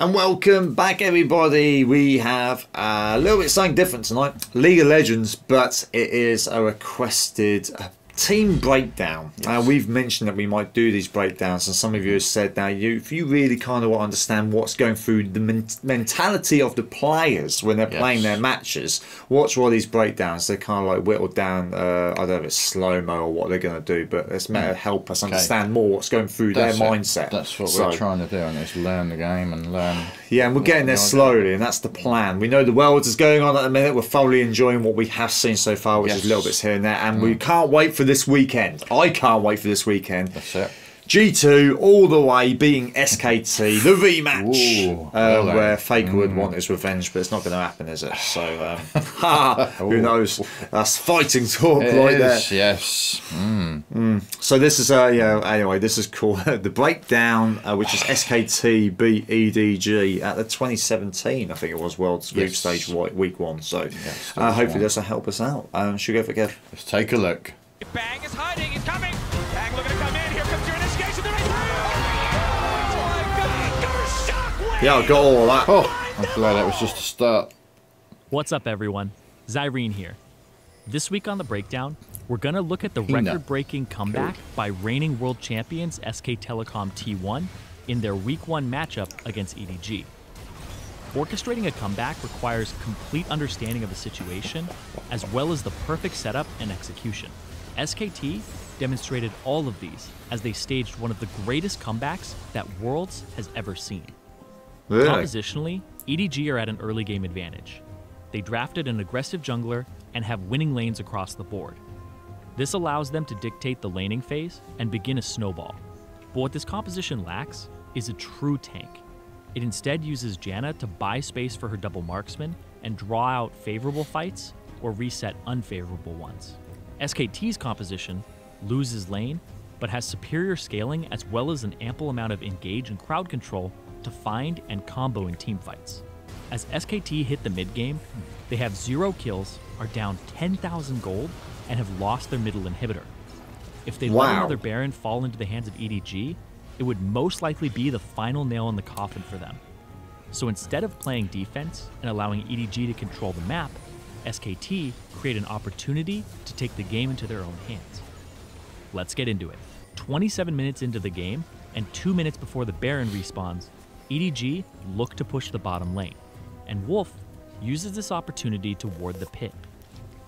And welcome back, everybody. We have a little bit something different tonight. League of Legends, but it is a requested team breakdown. Yes. We've mentioned that we might do these breakdowns, and some of you have said now, if you really kind of want to understand what's going through the mentality of the players when they're playing their matches, watch all these breakdowns. They're kind of like whittled down. I don't know if it's slow-mo or what they're going to do, but it's meant to help us understand more what's going through their mindset. That's what we're trying to do, and it's learn the game and learn. Yeah, and we're getting there slowly, and that's the plan. We know the world is going on at the minute. We're thoroughly enjoying what we have seen so far, which is little bits here and there, and we can't wait for this weekend. I can't wait for this weekend. That's it. G2 all the way beating SKT, the rematch, where Faker would want his revenge, but it's not going to happen, is it? So, who knows? That's fighting talk right there. Yes. So this is, anyway, this is called the breakdown, which is SKT beat EDG at the 2017, I think it was, World Group Stage Week 1. So hopefully this will help us out. Should we go for Kev? Let's take a look. Bang is hiding, he's coming! Bang looking to come in, here comes your investigation, there is... Oh my god, got a shockwave! Yeah, I got all of that. Oh, I'm glad that was just a start. What's up, everyone? Zyrene here. This week on The Breakdown, we're going to look at the record-breaking comeback by reigning world champions SK Telecom T1 in their Week 1 matchup against EDG. Orchestrating a comeback requires complete understanding of the situation, as well as the perfect setup and execution. SKT demonstrated all of these as they staged one of the greatest comebacks that Worlds has ever seen. Really? Compositionally, EDG are at an early game advantage. They drafted an aggressive jungler and have winning lanes across the board. This allows them to dictate the laning phase and begin a snowball. But what this composition lacks is a true tank. It instead uses Janna to buy space for her double marksman and draw out favorable fights or reset unfavorable ones. SKT's composition loses lane, but has superior scaling as well as an ample amount of engage and crowd control to find and combo in teamfights. As SKT hit the mid-game, they have 0 kills, are down 10,000 gold, and have lost their middle inhibitor. If they let another Baron fall into the hands of EDG, it would most likely be the final nail in the coffin for them. So instead of playing defense and allowing EDG to control the map, SKT create an opportunity to take the game into their own hands. Let's get into it. 27 minutes into the game, and 2 minutes before the Baron respawns, EDG look to push the bottom lane, and Wolf uses this opportunity to ward the pit.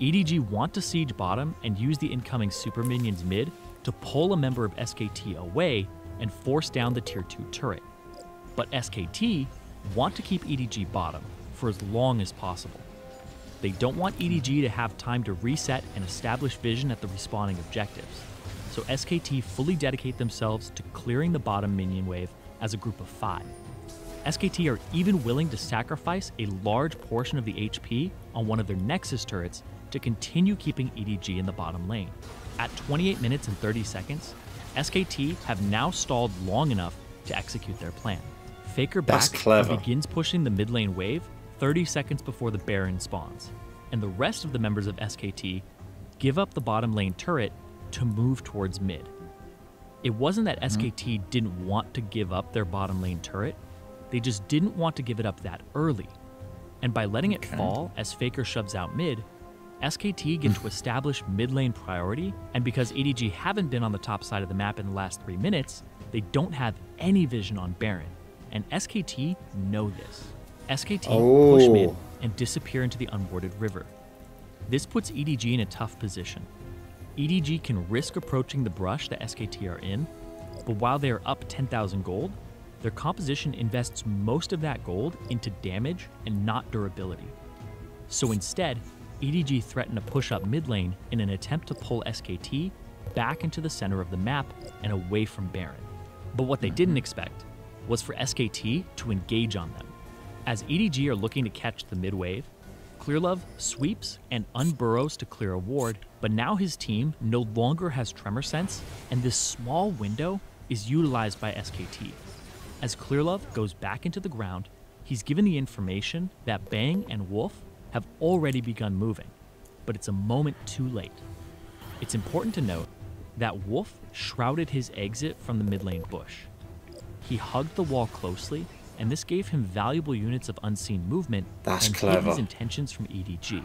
EDG want to siege bottom and use the incoming super minions mid to pull a member of SKT away and force down the tier 2 turret. But SKT want to keep EDG bottom for as long as possible. They don't want EDG to have time to reset and establish vision at the respawning objectives, so SKT fully dedicate themselves to clearing the bottom minion wave as a group of 5. SKT are even willing to sacrifice a large portion of the HP on one of their Nexus turrets to continue keeping EDG in the bottom lane. At 28 minutes and 30 seconds, SKT have now stalled long enough to execute their plan. Faker back and begins pushing the mid lane wave 30 seconds before the Baron spawns, and the rest of the members of SKT give up the bottom lane turret to move towards mid. It wasn't that SKT didn't want to give up their bottom lane turret, they just didn't want to give it up that early. And by letting it fall as Faker shoves out mid, SKT get to establish mid lane priority, and because EDG haven't been on the top side of the map in the last 3 minutes, they don't have any vision on Baron, and SKT know this. SKT push mid and disappear into the unwarded river. This puts EDG in a tough position. EDG can risk approaching the brush that SKT are in, but while they are up 10,000 gold, their composition invests most of that gold into damage and not durability. So instead, EDG threaten to push up mid lane in an attempt to pull SKT back into the center of the map and away from Baron. But what they didn't expect was for SKT to engage on them. As EDG are looking to catch the mid wave, Clearlove sweeps and unburrows to clear a ward, but now his team no longer has Tremor Sense, and this small window is utilized by SKT. As Clearlove goes back into the ground, he's given the information that Bang and Wolf have already begun moving, but it's a moment too late. It's important to note that Wolf shrouded his exit from the mid lane bush. He hugged the wall closely and this gave him valuable units of unseen movement That's and clever. hid his intentions from EDG.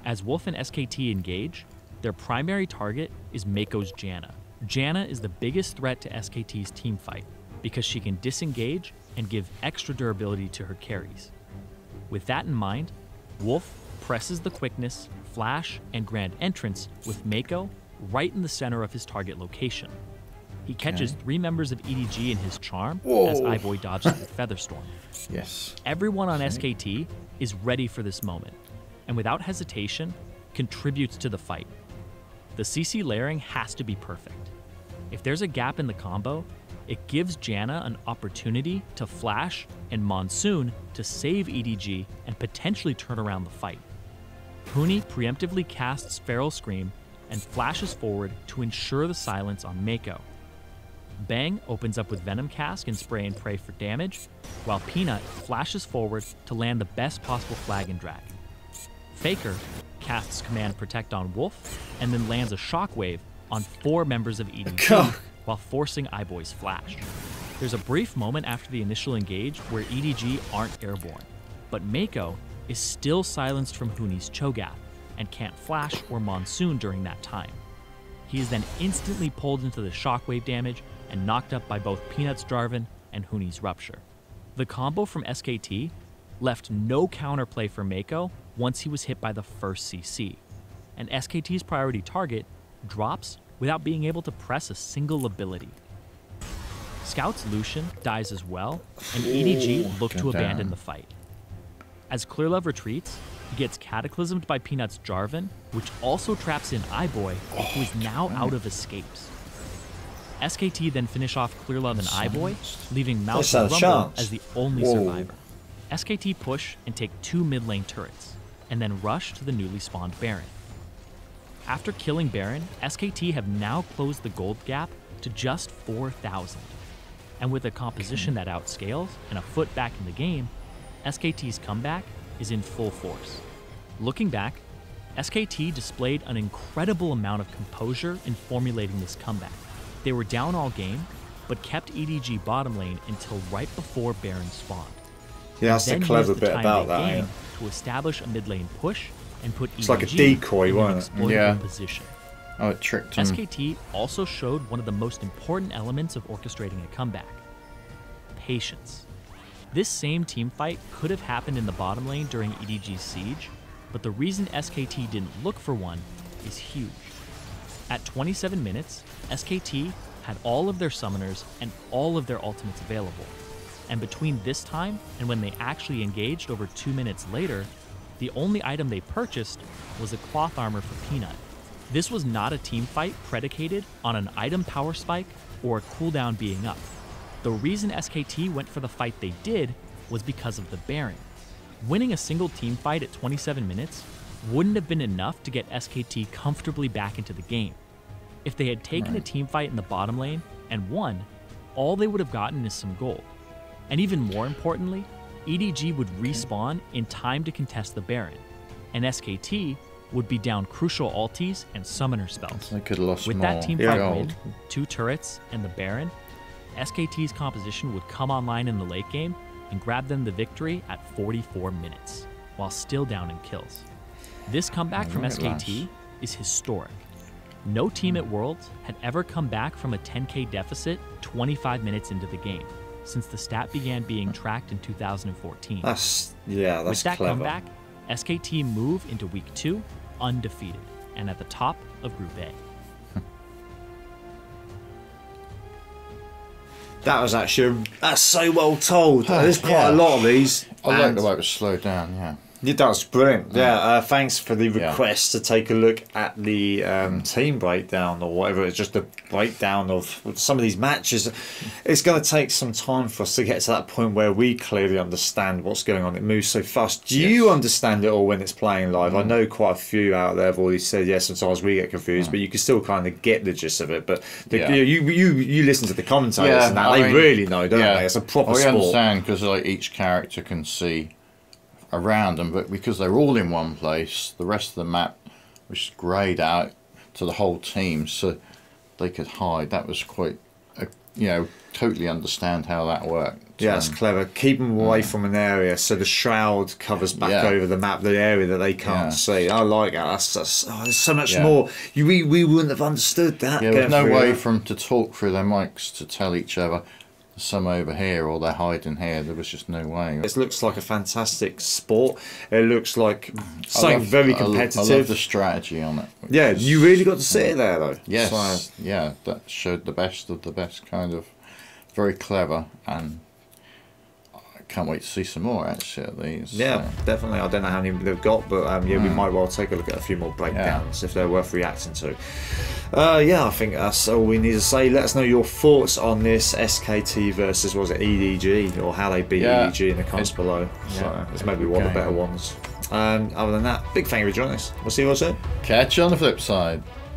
As Wolf and SKT engage, their primary target is Mako's Janna. Janna is the biggest threat to SKT's team fight because she can disengage and give extra durability to her carries. With that in mind, Wolf presses the quickness, flash, and grand entrance with Mako right in the center of his target location. He catches 3 members of EDG in his charm as Iboy dodges with Featherstorm. Yes. Everyone on SKT is ready for this moment, and without hesitation, contributes to the fight. The CC layering has to be perfect. If there's a gap in the combo, it gives Janna an opportunity to flash and Monsoon to save EDG and potentially turn around the fight. Huni preemptively casts Feral Scream and flashes forward to ensure the silence on Mako. Bang opens up with Venom Cask and Spray and Pray for damage, while Peanut flashes forward to land the best possible flag and drag. Faker casts Command Protect on Wolf and then lands a Shockwave on 4 members of EDG while forcing Iboy's flash. There's a brief moment after the initial engage where EDG aren't airborne, but Mako is still silenced from Huni's Cho'Gath and can't flash or Monsoon during that time. He is then instantly pulled into the Shockwave damage and knocked up by both Peanut's Jarvan and Huni's Rupture. The combo from SKT left no counterplay for Mako once he was hit by the first CC, and SKT's priority target drops without being able to press a single ability. Scout's Lucian dies as well, and EDG look to abandon the fight. As Clearlove retreats, he gets cataclysmed by Peanut's Jarvan, which also traps in Iboy, who is now out of escapes. SKT then finish off Clearlove and Iboy, leaving Mouse and Rumble as the only survivor. SKT push and take 2 mid lane turrets, and then rush to the newly spawned Baron. After killing Baron, SKT have now closed the gold gap to just 4,000. And with a composition that outscales and a foot back in the game, SKT's comeback is in full force. Looking back, SKT displayed an incredible amount of composure in formulating this comeback. They were down all game, but kept EDG bottom lane until right before Baron spawned. Yeah, that's the clever bit about that. Yeah. To establish a mid lane push and put it's EDG like a decoy, in an wasn't it? exploitable Yeah. position. Oh, it tricked him. SKT also showed one of the most important elements of orchestrating a comeback: patience. This same team fight could have happened in the bottom lane during EDG's siege, but the reason SKT didn't look for one is huge. At 27 minutes, SKT had all of their summoners and all of their ultimates available. And between this time and when they actually engaged over 2 minutes later, the only item they purchased was a cloth armor for Peanut. This was not a team fight predicated on an item power spike or a cooldown being up. The reason SKT went for the fight they did was because of the Baron. Winning a single team fight at 27 minutes wouldn't have been enough to get SKT comfortably back into the game. If they had taken a team fight in the bottom lane and won, all they would have gotten is some gold. And even more importantly, EDG would respawn in time to contest the Baron, and SKT would be down crucial ultis and summoner spells. They could have lost With more that team fight gold. win, 2 turrets, and the Baron, SKT's composition would come online in the late game and grab them the victory at 44 minutes, while still down in kills. This comeback from SKT is historic. No team at Worlds had ever come back from a 10k deficit 25 minutes into the game, since the stat began being tracked in 2014. That's With that clever. comeback, SKT move into Week 2 undefeated and at the top of Group A. That's so well told. There's quite a lot of these. I like and the way it was slowed down, yeah. It does, brilliant. Yeah, thanks for the request to take a look at the team breakdown or whatever. It's just a breakdown of some of these matches. It's going to take some time for us to get to that point where we clearly understand what's going on. It moves so fast. Do you understand it all when it's playing live? I know quite a few out there have already said yes. Sometimes we get confused, but you can still kind of get the gist of it. But you listen to the commentators and that, they really know, don't they? It's a proper sport. I understand because like each character can see around them, but because they're all in one place, the rest of the map was greyed out to the whole team, so they could hide. That was quite a you know, totally understand how that worked. Yeah, it's clever. Keep them away from an area so the shroud covers back over the map, the area that they can't see. I like that. There's so much more. We wouldn't have understood that. Yeah, there's no way for them to talk through their mics to tell each other there's some over here or they're hiding here. There was just no way. It looks like a fantastic sport. It looks like something very competitive. I love the strategy on it. Yeah, you really got to see it there though. Yes, so, yeah, that showed the best of the best, kind of very clever, and I can't wait to see some more actually at these. Yeah, definitely. I don't know how many they've got, but we might well take a look at a few more breakdowns if they're worth reacting to. I think that's all we need to say. Let us know your thoughts on this SKT versus, was it EDG, or how they beat EDG in the comments below. So it's maybe one of the better ones. Other than that, big thank you for joining us. We'll see you all soon. Catch you on the flip side.